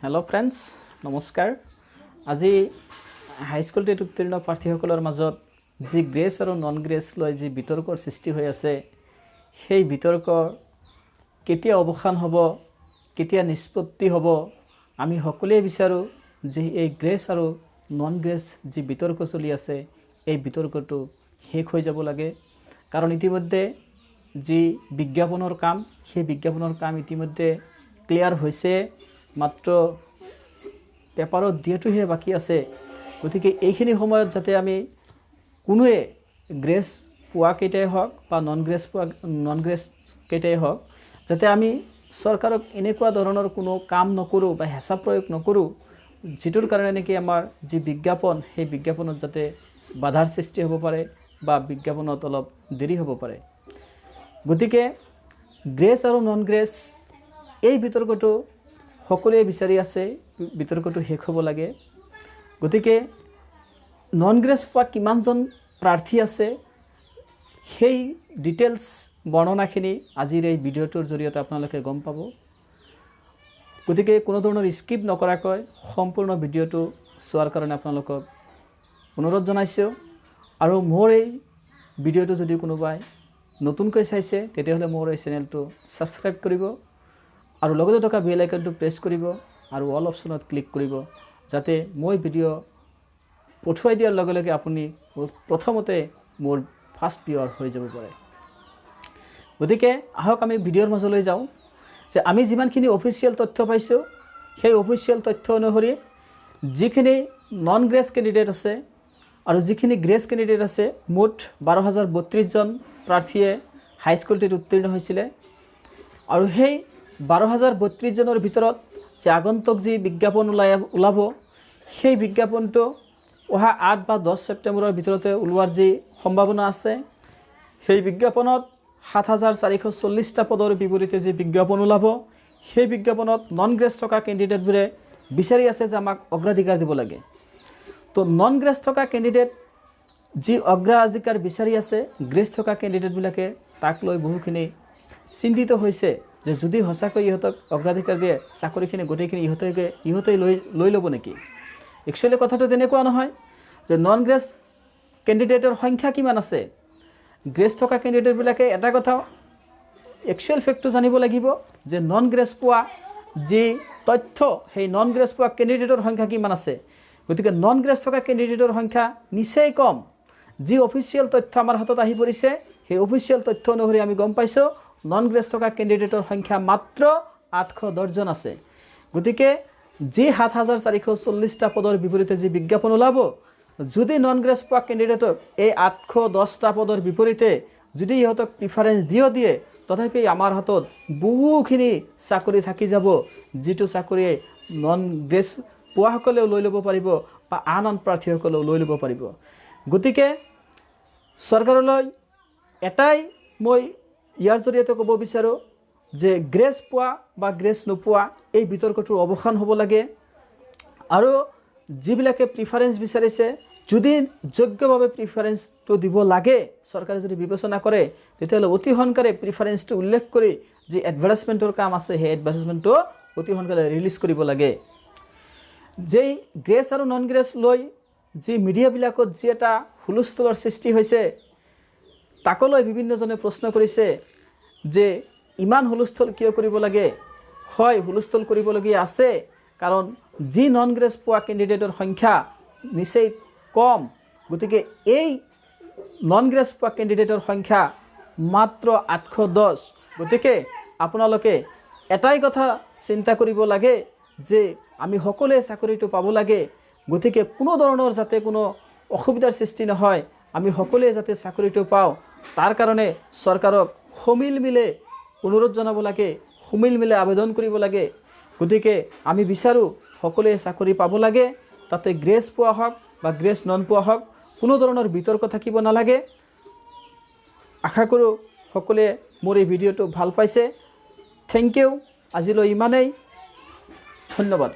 hello friends नमस्कार আজি হাই school TET উত্তীৰ্ণ প্ৰাৰ্থীসকলৰ মাজত যি গ্ৰেছ আৰু নন গ্ৰেছ লৈ যি বিতৰ্কৰ সৃষ্টি হৈ আছে সেই বিতৰ্ক কেতিয়া অৱসান হ'ব কেতিয়া নিষ্পত্তি হ'ব আমি সকলোৱে বিচাৰো যে এই গ্ৰেছ আৰু নন গ্ৰেছ যি বিতৰ্ক চলি আছে এই বিতৰ্কটো শেষ হৈ যাব লাগে কাৰণ ইতিমধ্যে যি বিজ্ঞাপনৰ কাম সেই বিজ্ঞাপনৰ কাম ইতিমধ্যে ক্লিয়াৰ হৈছে মাত্ৰ পেপাৰত দিয়াটোহে বাকি আছে গতিকে এইখিনি সময়ত যাতে আমি কোনোৱে গ্ৰেছ পোৱা কেইটাই হওক বা নন গ্ৰেছ কেইটাই হওক যাতে আমি চৰকাৰক এনেকুৱা ধৰণৰ কোনো কাম নকৰো বা হেঁচা প্ৰয়োগ নকৰো যিটোৰ কাৰণে নেকি আমাৰ যি বিজ্ঞাপন সেই বিজ্ঞাপনত যাতে বাধাৰ সৃষ্টি হ'ব পাৰে বা বিজ্ঞাপনত অলপ দেৰি হ'ব পাৰে গতিকে গ্ৰেছ আৰু নন গ্ৰেছ এই বিতৰ্কটো সকলোৱে বিচাৰি আছে বিতৰ্কটো শেষ হ'ব লাগে গতিকে নন গ্ৰেছ পোৱা কিমানজন প্ৰাৰ্থী আছে সেই ডিটেইলছ বৰ্ণনাখিনি আজিৰ এই ভিডিঅ'টোৰ জৰিয়তে আপোনালোকে গম পাব গতিকে কোনো ধৰণৰ স্কিপ নকৰাকৈ সম্পূৰ্ণ ভিডিঅ'টো চোৱাৰ কাৰণে আপোনালোকক অনুৰোধ জনাইছো আৰু মোৰ এই ভিডিঅ'টো যদি কোনোবাই নতুনকৈ চাইছে তেতিয়াহ'লে মোৰ এই চেনেলটো সাবস্ক্ৰাইব কৰিব আৰু লগতে থকা বেল আইকনটো প্ৰেছ কৰিব আৰু অল অপচনত ক্লিক কৰিব যাতে মই ভিডিঅ' পঠুৱাই দিয়াৰ লগে লগে আপুনি প্ৰথমতে মোৰ ফাৰ্ষ্ট ভিউৱাৰ হৈ যাব পাৰে গতিকে আহক আমি ভিডিঅ'ৰ মাজলৈ যাওঁ যে আমি যিমানখিনি অফিচিয়েল তথ্য পাইছো সেই অফিচিয়েল তথ্য অনুসৰি যিখিনি নন গ্ৰেছ কেণ্ডিডেট আছে আৰু যিখিনি গ্ৰেছ কেণ্ডিডেট আছে মুঠ 12032 জন প্ৰাৰ্থীয়ে হাই স্কুল টেট উত্তীৰ্ণ হৈছিল আৰু সেই 12032 জনৰ ভিতৰত যে আগন্তুক যি বিজ্ঞাপন ওলাব সেই বিজ্ঞাপনটো অহা 8 বা 10 সেপ্টেম্বৰৰ ভিতৰতে ওলোৱাৰ যি সম্ভাৱনা আছে সেই বিজ্ঞাপনত 7440টা পদৰ বিপৰীতে যি বিজ্ঞাপন ওলাব সেই বিজ্ঞাপনত নন গ্ৰেছ থকা কেণ্ডিডেটবোৰে বিচাৰি আছে যে আমাক অগ্ৰাধিকাৰ দিব লাগে তো নন গ্ৰেছ থকা কেণ্ডিডেট যি অগ্ৰাধিকাৰ বিচাৰি আছে গ্ৰেছ থকা কেণ্ডিডেটবিলাকে তাক লৈ বহুখিনি চিন্তিত হৈছে যে যদি হসাকৈ ইহতক অগ্ৰাধিকাৰ দিয়ে চাকৰিখিনি গোটেইখিনি ইহতে লৈ ল'ব নেকি একচুয়ালি কথাটো তেনেকুৱা নহয় যে নন গ্ৰেছ কেণ্ডিডেটৰ সংখ্যা কিমান আছে গ্ৰেছ থকা কেণ্ডিডেটবিলাকে এটা কথা একচুয়াল ফেক্টটো জানিব লাগিব যে নন গ্ৰেছ পোৱা যি তথ্য সেই নন গ্ৰেছ পোৱা কেণ্ডিডেটৰ সংখ্যা কিমান আছে গতিকে নন গ্ৰেছ থকা কেণ্ডিডেটৰ সংখ্যা নিশ্চয় কম যি অফিচিয়েল তথ্য আমাৰ হাতত আহি পৰিছে সেই অফিচিয়েল তথ্য অনুসৰি আমি গম পাইছো নন গ্ৰেছ থকা কেণ্ডিডেটৰ সংখ্যা মাত্ৰ 810 জন আছে গতিকে যি 7440টা পদৰ বিপৰীতে যি বিজ্ঞাপন ওলাব যদি নন গ্ৰেছ পোৱা কেণ্ডিডেটক এই 810টা পদৰ বিপৰীতে যদি ইহতক প্ৰিফাৰেন্স দিয়ে তথাপি আমাৰ হাতত বহুখিনি চাকৰি থাকি যাব যিটো চাকৰি নন গ্ৰেছ পোৱাসকলেও লৈ ল'ব পাৰিব বা আন প্ৰাৰ্থীসকলেও লৈ ল'ব পাৰিব গতিকে চৰকাৰলৈ এটাই মই ইয়াৰ জৰিয়তে ক'ব বিচাৰো যে গ্ৰেছ পোৱা বা গ্ৰেছ নোপোৱা এই বিতৰ্কটোৰ অৱসান হ'ব লাগে আৰু যিবিলাকে প্ৰিফাৰেন্স বিচাৰিছে যদি যোগ্যভাৱে প্ৰিফাৰেন্সটো দিব লাগে চৰকাৰে যদি বিবেচনা কৰে তেতিয়াহ'লে অতি সোনকালে প্ৰিফাৰেন্সটো উল্লেখ কৰি যি এডভাৰটাইজমেণ্টৰ কাম আছে সেই এডভাৰটাইজমেণ্টটো অতি সোনকালে ৰিলিজ কৰিব লাগে যেই গ্ৰেছ আৰু নন গ্ৰেছ লৈ যি মিডিয়াবিলাকত যি এটা হুলস্থুলৰ সৃষ্টি হৈছে তাকলৈ বিভিন্নজনে প্ৰশ্ন কৰিছে যে ইমান হুলস্থুল কিয় কৰিব লাগে হয় হুলস্থুল কৰিবলগীয়া আছে কাৰণ যি নন গ্ৰেছ পোৱা কেণ্ডিডেটৰ সংখ্যা নিশ্চয় কম গতিকে এই নন গ্ৰেছ পোৱা কেণ্ডিডেটৰ সংখ্যা মাত্ৰ 810 গতিকে আপোনালোকে এটাই কথা চিন্তা কৰিব লাগে যে আমি সকলোৱে চাকৰিটো পাব লাগে গতিকে কোনো ধৰণৰ যাতে কোনো অসুবিধাৰ সৃষ্টি নহয় আমি সকলোৱে যাতে চাকৰিটো পাওঁ তাৰ কাৰণে চৰকাৰক সমিল মিলে অনুৰোধ জনাব লাগে সমিল মিলে আবেদন কৰিব লাগে গতিকে আমি বিচাৰো সকলোৱে চাকৰি পাব লাগে তাতে গ্ৰেছ পোৱা হওক বা গ্ৰেছ নন পোৱা হওক কোনো ধৰণৰ বিতৰ্ক থাকিব নালাগে আশা কৰোঁ সকলোৱে মোৰ এই ভিডিঅ'টো ভাল পাইছে থেংক ইউ আজিলৈ ইমানেই ধন্যবাদ